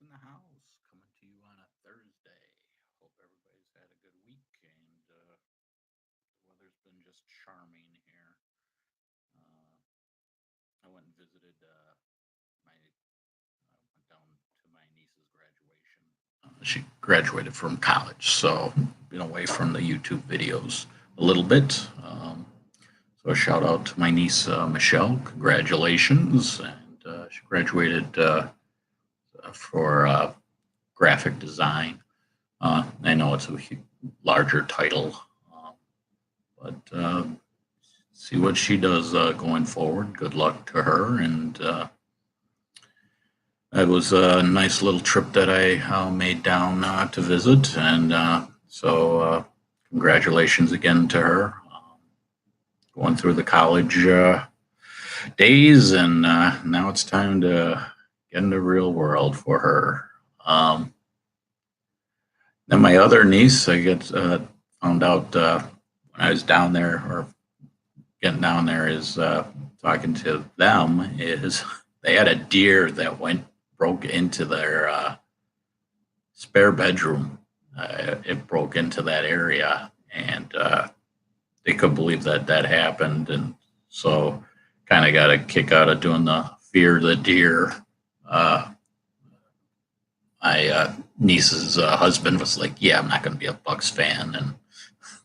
in the house, coming to you on a Thursday. Hope everybody's had a good week, and the weather's been just charming here. Uh, I went and visited my, went down to my niece's graduation. She graduated from college, so been away from the YouTube videos a little bit. So a shout out to my niece Michelle. Congratulations, and she graduated for graphic design. I know it's a larger title, but see what she does going forward. Good luck to her. And it was a nice little trip that I made down to visit. And so congratulations again to her. Going through the college days, and now it's time to get into the real world for her. Then my other niece, I get found out when I was down there, or getting down there, is talking to them. Is they had a deer that broke into their spare bedroom. It broke into that area, and they couldn't believe that happened, and so kind of got a kick out of doing the fear the deer. My niece's husband was like, "Yeah, I'm not going to be a Bucks fan," and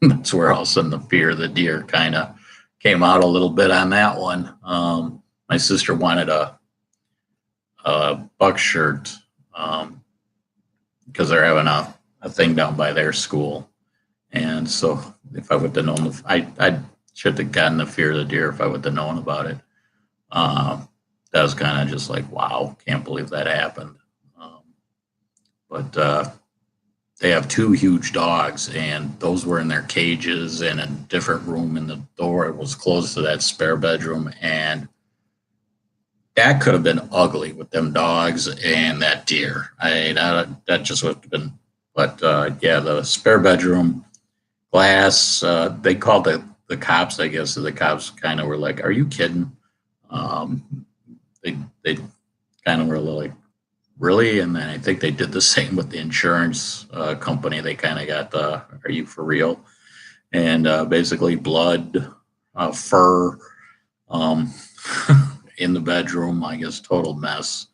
that's where all of a sudden the fear the deer kind of came out a little bit on that one. My sister wanted a Bucks shirt because they're having a thing down by their school, and so if I would have known, I should have gotten the fear of the deer if I would have known about it. That was kind of just like, wow, can't believe that happened. But they have two huge dogs, and those were in their cages in a different room, and the door was closed to that spare bedroom. And that could have been ugly with them dogs and that deer. That just would have been. But yeah, the spare bedroom glass. They called the cops, I guess. So the cops kind of were like, "Are you kidding?" They kind of were like, really? And then I think they did the same with the insurance company. They kind of got the, "Are you for real?" And basically blood, fur um, in the bedroom, I guess, total mess.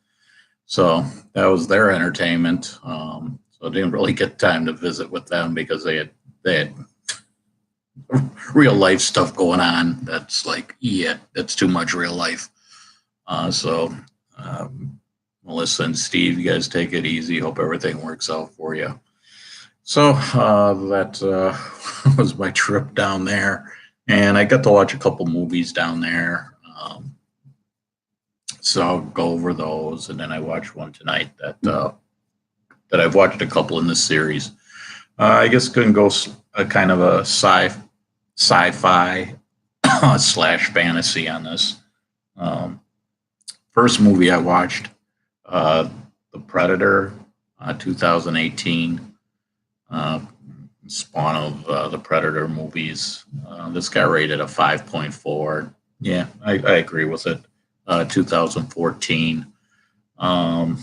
So that was their entertainment. So I didn't really get time to visit with them because they had real life stuff going on. That's like, yeah, that's too much real life. So Melissa and Steve, you guys take it easy. Hope everything works out for you. So that was my trip down there, and I got to watch a couple movies down there. So I'll go over those, and then I watched one tonight that I've watched a couple in this series. I guess couldn't go a kind of a sci-fi slash fantasy on this. First movie I watched, The Predator, 2018, spawn of the Predator movies. This got rated a 5.4. Yeah, I agree with it. 2014. I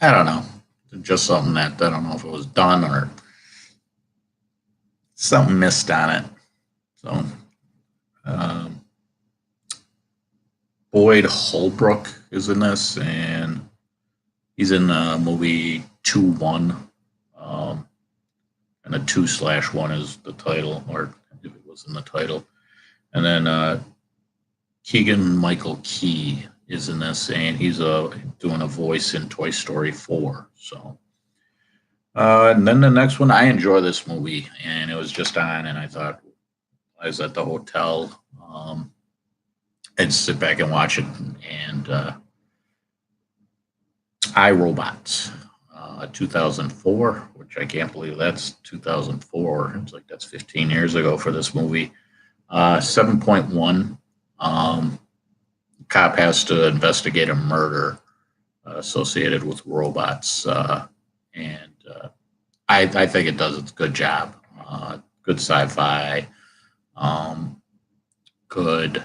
don't know. Just something that I don't know if it was done or something missed on it. So, Boyd Holbrook is in this, and he's in the movie 2-1. And a 2/1 is the title, or if it was in the title. And then Keegan Michael Key is in this, and he's doing a voice in Toy Story 4. So, and then the next one, I enjoy this movie, and it was just on, and I thought I was at the hotel. I'd sit back and watch it, and iRobot, 2004, which I can't believe that's 2004. It's like that's 15 years ago for this movie. 7.1. Cop has to investigate a murder associated with robots, and I think it does a good job. Good sci-fi, good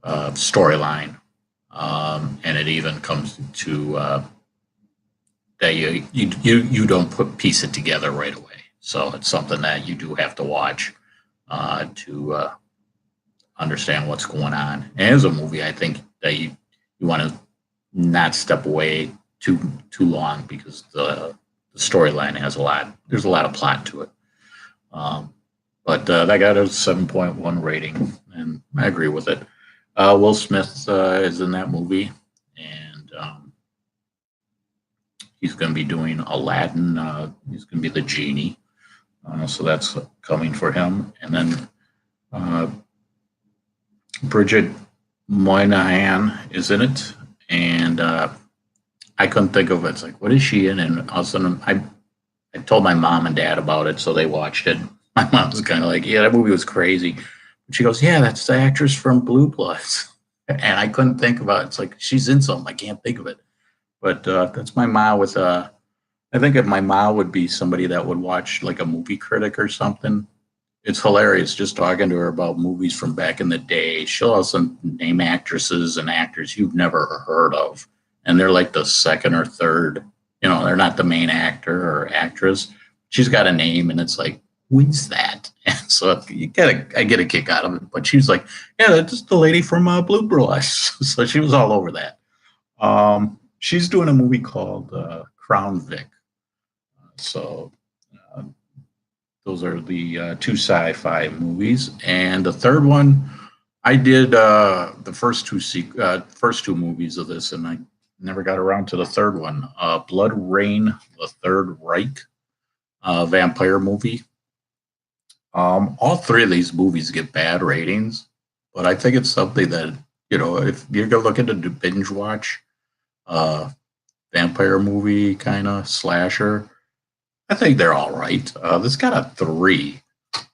storyline. And it even comes to that you don't piece it together right away. So it's something that you do have to watch to understand what's going on. And as a movie, I think that you want to not step away too long because the storyline has a lot. There's a lot of plot to it. But that got a 7.1 rating, and I agree with it. Will Smith is in that movie, and he's going to be doing Aladdin. He's going to be the genie, so that's coming for him. And then Bridget Moynahan is in it, and I couldn't think of it. It's like, what is she in? And all of a sudden, I told my mom and dad about it, so they watched it. My mom was kind of like, yeah, that movie was crazy. And she goes, yeah, that's the actress from Blue Bloods. And I couldn't think about it. It's like, she's in something. I can't think of it. But that's my mom with, I think if my mom would be somebody that would watch like a movie critic or something, it's hilarious just talking to her about movies from back in the day. She'll also name actresses and actors you've never heard of. And they're like the second or third, they're not the main actor or actress. She's got a name and it's like, who's that? And so I get a kick out of it. But she was like, yeah, that's the lady from Blue Bloods. So she was all over that. She's doing a movie called Crown Vic. So those are the two sci-fi movies. And the third one, I did the first two movies of this, and I never got around to the third one. BloodRayne, the Third Reich vampire movie. All three of these movies get bad ratings, but I think it's something that, if you're going to look into the binge watch, vampire movie kind of slasher, I think they're all right. This got a 3.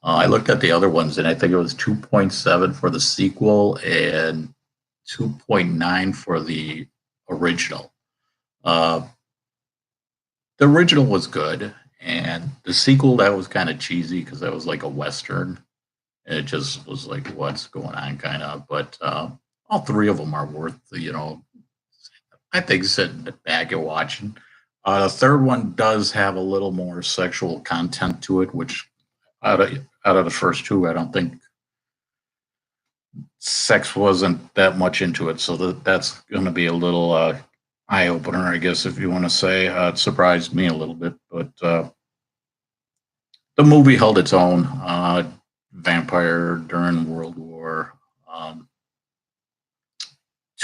I looked at the other ones, and I think it was 2.7 for the sequel and 2.9 for the original. The original was good, and the sequel, that was kind of cheesy because that was like a Western. And it just was like, what's going on, kind of. But all three of them are worth, I think, sitting back and watching. The third one does have a little more sexual content to it, which out of the first two, I don't think sex wasn't that much into it. So that's going to be a little eye opener, I guess, if you want to say. It surprised me a little bit, but the movie held its own. Vampire during World War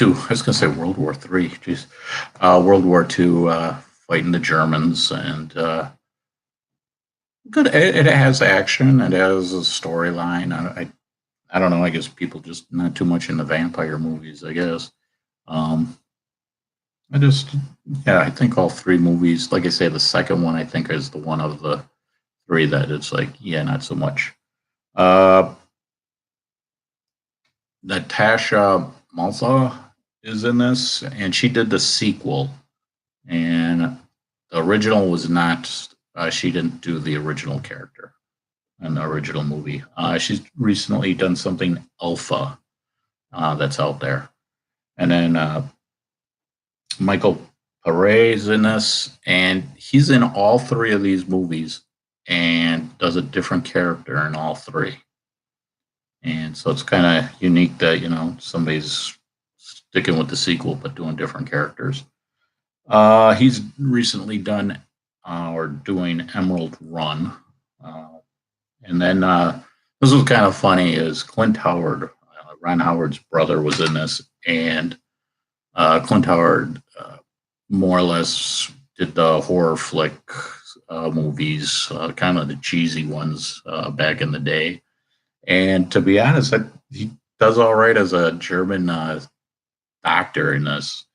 II. I was going to say World War III. Jeez, World War II. Fighting the Germans, and good. It has action. It has a storyline. I don't know. I guess people just not too much into vampire movies. I guess. I think all three movies. Like I say, the second one I think is the one of the three that it's like, yeah, not so much. Natassia Malthe is in this, and she did the sequel. And the original was not, she didn't do the original character in the original movie. She's recently done something Alpha that's out there. And then Michael Pare is in this, and he's in all three of these movies and does a different character in all three. And so it's kind of unique that, somebody's sticking with the sequel but doing different characters. He's recently done or doing Emerald Run. And then this was kind of funny is Clint Howard, Ron Howard's brother, was in this. And Clint Howard more or less did the horror flick movies, kind of the cheesy ones back in the day. And to be honest, he does all right as a German doctor in this.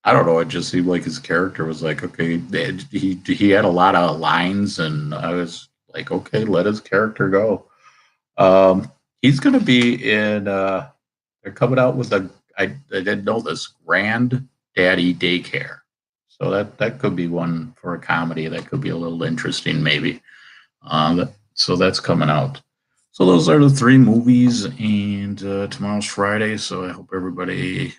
I don't know. It just seemed like his character was like, okay, he had a lot of lines, and I was like, okay, let his character go. He's going to be in. They're coming out with I didn't know this, Granddaddy Daycare. So that could be one for a comedy that could be a little interesting, maybe. So that's coming out. So those are the three movies, and tomorrow's Friday, so I hope everybody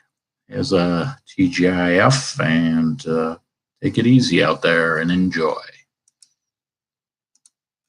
has a TGIF and take it easy out there and enjoy.